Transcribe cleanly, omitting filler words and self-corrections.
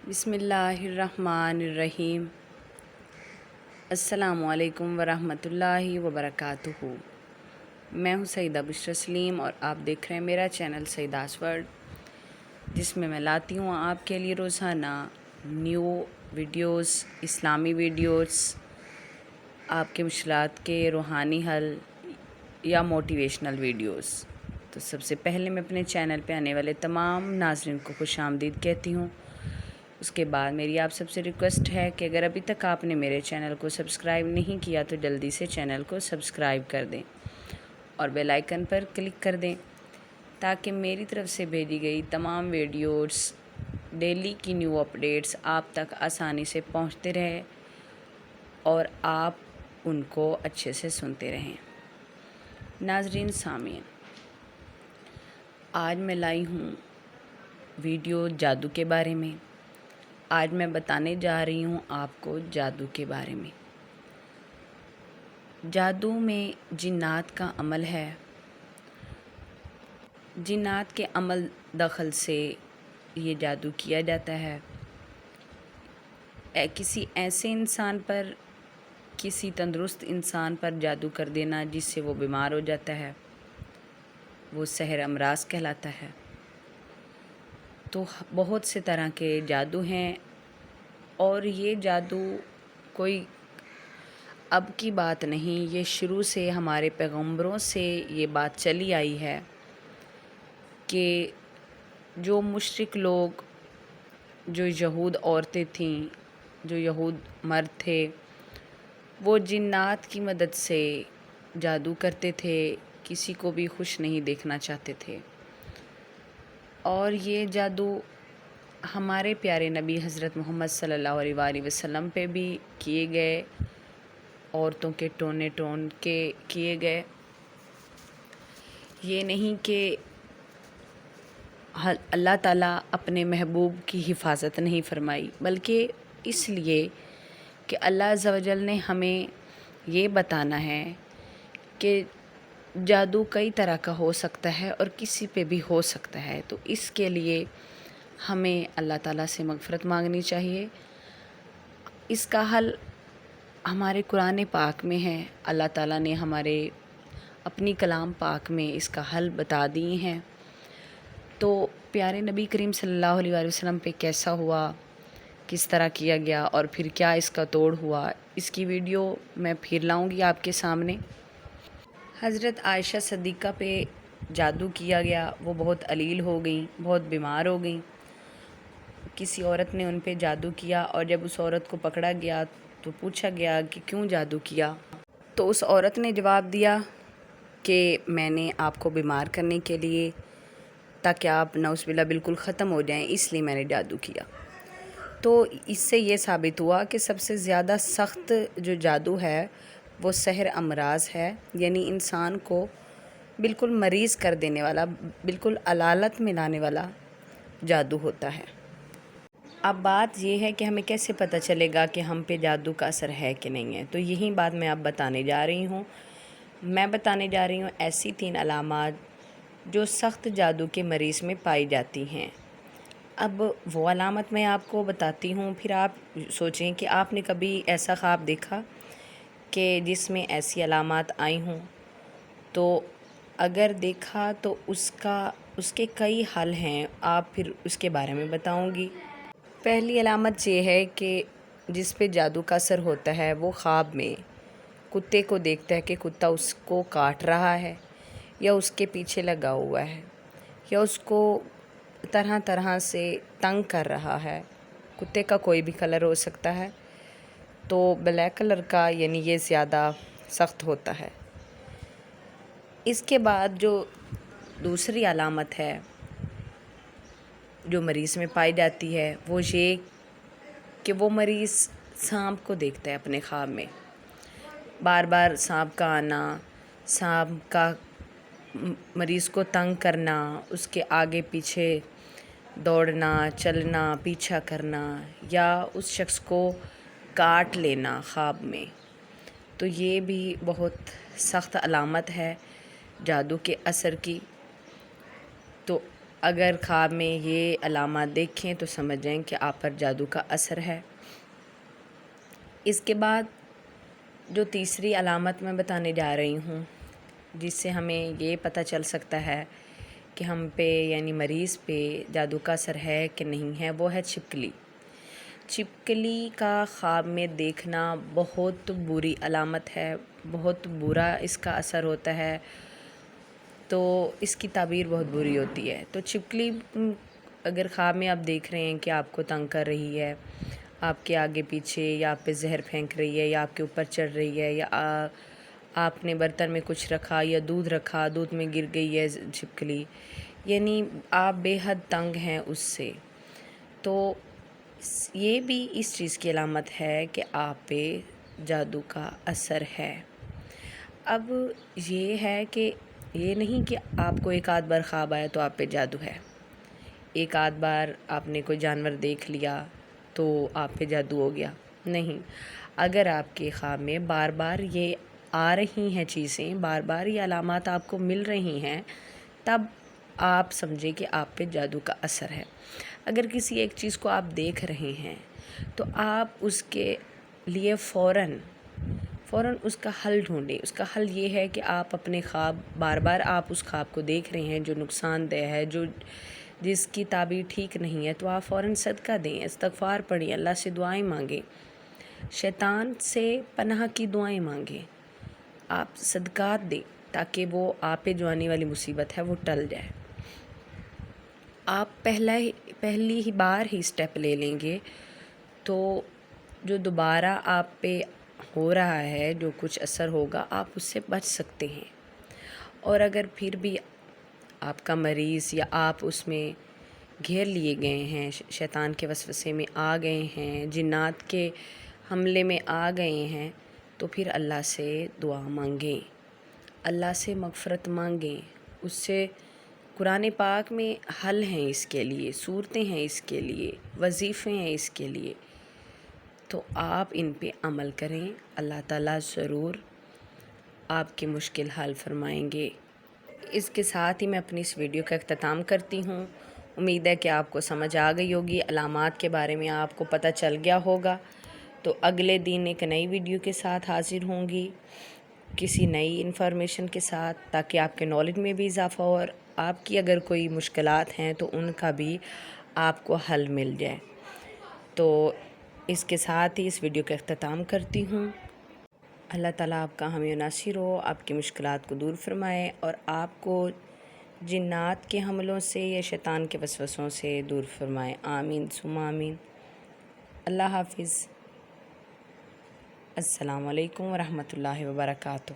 بسم اللہ الرحمن الرحیم۔ السلام علیکم ورحمۃ اللہ وبرکاتہ۔ میں ہوں سعیدہ بشرا سلیم اور آپ دیکھ رہے ہیں میرا چینل سعیدا's ورلڈ، جس میں میں لاتی ہوں آپ کے لیے روزانہ نیو ویڈیوز، اسلامی ویڈیوز، آپ کے مشکلات کے روحانی حل یا موٹیویشنل ویڈیوز۔ تو سب سے پہلے میں اپنے چینل پہ آنے والے تمام ناظرین کو خوش آمدید کہتی ہوں۔ اس کے بعد میری آپ سب سے ریکویسٹ ہے کہ اگر ابھی تک آپ نے میرے چینل کو سبسکرائب نہیں کیا تو جلدی سے چینل کو سبسکرائب کر دیں اور بیل آئیکن پر کلک کر دیں تاکہ میری طرف سے بھیجی گئی تمام ویڈیوز، ڈیلی کی نیو اپڈیٹس آپ تک آسانی سے پہنچتے رہے اور آپ ان کو اچھے سے سنتے رہیں۔ ناظرین سامعین، آج میں لائی ہوں ویڈیو جادو کے بارے میں۔ آج میں بتانے جا رہی ہوں آپ کو جادو کے بارے میں۔ جادو میں جنات کا عمل ہے۔ جنات کے عمل دخل سے یہ جادو کیا جاتا ہے۔ کسی ایسے انسان پر، کسی تندرست انسان پر جادو کر دینا جس سے وہ بیمار ہو جاتا ہے، وہ سحر امراض کہلاتا ہے۔ تو بہت سے طرح کے جادو ہیں اور یہ جادو کوئی اب کی بات نہیں، یہ شروع سے ہمارے پیغمبروں سے یہ بات چلی آئی ہے کہ جو مشرک لوگ، جو یہود عورتیں تھیں، جو یہود مرد تھے، وہ جنات کی مدد سے جادو کرتے تھے، کسی کو بھی خوش نہیں دیکھنا چاہتے تھے۔ اور یہ جادو ہمارے پیارے نبی حضرت محمد صلی اللہ علیہ وآلہ وسلم پہ بھی کیے گئے، عورتوں کے ٹونے ٹون کے کیے گئے۔ یہ نہیں کہ اللہ تعالیٰ اپنے محبوب کی حفاظت نہیں فرمائی، بلکہ اس لیے کہ اللہ عز و جل نے ہمیں یہ بتانا ہے کہ جادو کئی طرح کا ہو سکتا ہے اور کسی پہ بھی ہو سکتا ہے۔ تو اس کے لیے ہمیں اللہ تعالیٰ سے مغفرت مانگنی چاہیے۔ اس کا حل ہمارے قرآن پاک میں ہے۔ اللہ تعالیٰ نے ہمارے اپنی کلام پاک میں اس کا حل بتا دیے ہیں۔ تو پیارے نبی کریم صلی اللہ علیہ وآلہ وسلم پہ کیسا ہوا، کس طرح کیا گیا اور پھر کیا اس کا توڑ ہوا، اس کی ویڈیو میں پھر لاؤں گی آپ کے سامنے۔ حضرت عائشہ صدیقہ پہ جادو کیا گیا، وہ بہت علیل ہو گئیں، بہت بیمار ہو گئیں۔ کسی عورت نے ان پہ جادو کیا اور جب اس عورت کو پکڑا گیا تو پوچھا گیا کہ کیوں جادو کیا، تو اس عورت نے جواب دیا کہ میں نے آپ کو بیمار کرنے کے لیے، تاکہ آپ نعوذ باللہ بالکل ختم ہو جائیں، اس لیے میں نے جادو کیا۔ تو اس سے یہ ثابت ہوا کہ سب سے زیادہ سخت جو جادو ہے وہ سحر امراض ہے، یعنی انسان کو بالکل مریض کر دینے والا، بالکل علالت میں لانے والا جادو ہوتا ہے۔ اب بات یہ ہے کہ ہمیں کیسے پتہ چلے گا کہ ہم پہ جادو کا اثر ہے کہ نہیں ہے، تو یہی بات میں اب بتانے جا رہی ہوں۔ میں بتانے جا رہی ہوں ایسی 3 علامات جو سخت جادو کے مریض میں پائی جاتی ہیں۔ اب وہ علامت میں آپ کو بتاتی ہوں، پھر آپ سوچیں کہ آپ نے کبھی ایسا خواب دیکھا کہ جس میں ایسی علامات آئی ہوں، تو اگر دیکھا تو اس کے کئی حل ہیں، آپ پھر اس کے بارے میں بتاؤں گی۔ پہلی علامت یہ ہے کہ جس پہ جادو کا اثر ہوتا ہے وہ خواب میں کتے کو دیکھتا ہے کہ کتا اس کو کاٹ رہا ہے یا اس کے پیچھے لگا ہوا ہے یا اس کو طرح طرح سے تنگ کر رہا ہے۔ کتے کا کوئی بھی کلر ہو سکتا ہے، تو بلیک کلر کا یعنی یہ زیادہ سخت ہوتا ہے۔ اس کے بعد جو دوسری علامت ہے جو مریض میں پائی جاتی ہے وہ یہ کہ وہ مریض سانپ کو دیکھتا ہے اپنے خواب میں، بار بار سانپ کا آنا، سانپ کا مریض کو تنگ کرنا، اس کے آگے پیچھے دوڑنا، چلنا، پیچھا کرنا یا اس شخص کو کاٹ لینا خواب میں، تو یہ بھی بہت سخت علامت ہے جادو کے اثر کی۔ تو اگر خواب میں یہ علامات دیکھیں تو سمجھ جائیں کہ آپ پر جادو کا اثر ہے۔ اس کے بعد جو تیسری علامت میں بتانے جا رہی ہوں، جس سے ہمیں یہ پتہ چل سکتا ہے کہ ہم پہ یعنی مریض پہ جادو کا اثر ہے کہ نہیں ہے، وہ ہے چھپکلی۔ چھپکلی کا خواب میں دیکھنا بہت بری علامت ہے، بہت برا اس کا اثر ہوتا ہے، تو اس کی تعبیر بہت بری ہوتی ہے۔ تو چھپکلی اگر خواب میں آپ دیکھ رہے ہیں کہ آپ کو تنگ کر رہی ہے، آپ کے آگے پیچھے، یا آپ پہ زہر پھینک رہی ہے، یا آپ کے اوپر چڑھ رہی ہے، یا آپ نے برتن میں کچھ رکھا یا دودھ رکھا، دودھ میں گر گئی ہے چھپکلی، یعنی آپ بے حد تنگ ہیں اس سے، تو یہ بھی اس چیز کی علامت ہے کہ آپ پہ جادو کا اثر ہے۔ اب یہ ہے کہ یہ نہیں کہ آپ کو ایک آدھ بار خواب آیا تو آپ پہ جادو ہے، ایک آدھ بار آپ نے کوئی جانور دیکھ لیا تو آپ پہ جادو ہو گیا، نہیں۔ اگر آپ کے خواب میں بار بار یہ آ رہی ہیں چیزیں، بار بار یہ علامات آپ کو مل رہی ہیں، تب آپ سمجھیں کہ آپ پہ جادو کا اثر ہے۔ اگر کسی ایک چیز کو آپ دیکھ رہے ہیں تو آپ اس کے لیے فوراً اس کا حل ڈھونڈیں۔ اس کا حل یہ ہے کہ آپ اپنے خواب، بار بار آپ اس خواب کو دیکھ رہے ہیں جو نقصان دہ ہے، جس کی تعبیر ٹھیک نہیں ہے، تو آپ فوراً صدقہ دیں، استغفار پڑھیں، اللہ سے دعائیں مانگیں، شیطان سے پناہ کی دعائیں مانگیں، آپ صدقات دیں تاکہ وہ آپ پہ جو آنے والی مصیبت ہے وہ ٹل جائے۔ آپ پہلی ہی بار ہی سٹیپ لے لیں گے تو جو دوبارہ آپ پہ ہو رہا ہے، جو کچھ اثر ہوگا، آپ اس سے بچ سکتے ہیں۔ اور اگر پھر بھی آپ کا مریض یا آپ اس میں گھیر لیے گئے ہیں، شیطان کے وسوسے میں آ گئے ہیں، جنات کے حملے میں آ گئے ہیں، تو پھر اللہ سے دعا مانگیں، اللہ سے مغفرت مانگیں، اس سے قرآن پاک میں حل ہیں اس کے لیے، صورتیں ہیں اس کے لیے، وظیفے ہیں اس کے لیے، تو آپ ان پہ عمل کریں، اللہ تعالیٰ ضرور آپ کی مشکل حل فرمائیں گے۔ اس کے ساتھ ہی میں اپنی اس ویڈیو کا اختتام کرتی ہوں۔ امید ہے کہ آپ کو سمجھ آ گئی ہوگی، علامات کے بارے میں آپ کو پتہ چل گیا ہوگا۔ تو اگلے دن ایک نئی ویڈیو کے ساتھ حاضر ہوں گی، کسی نئی انفارمیشن کے ساتھ، تاکہ آپ کے نالج میں بھی اضافہ ہو، اور آپ کی اگر کوئی مشکلات ہیں تو ان کا بھی آپ کو حل مل جائے۔ تو اس کے ساتھ ہی اس ویڈیو کا اختتام کرتی ہوں۔ اللہ تعالیٰ آپ کا حامی و ناصر ہو، آپ کی مشکلات کو دور فرمائے، اور آپ کو جنات کے حملوں سے یا شیطان کے وسوسوں سے دور فرمائے، آمین ثم آمین۔ اللہ حافظ۔ السلام علیکم ورحمۃ اللہ وبرکاتہ۔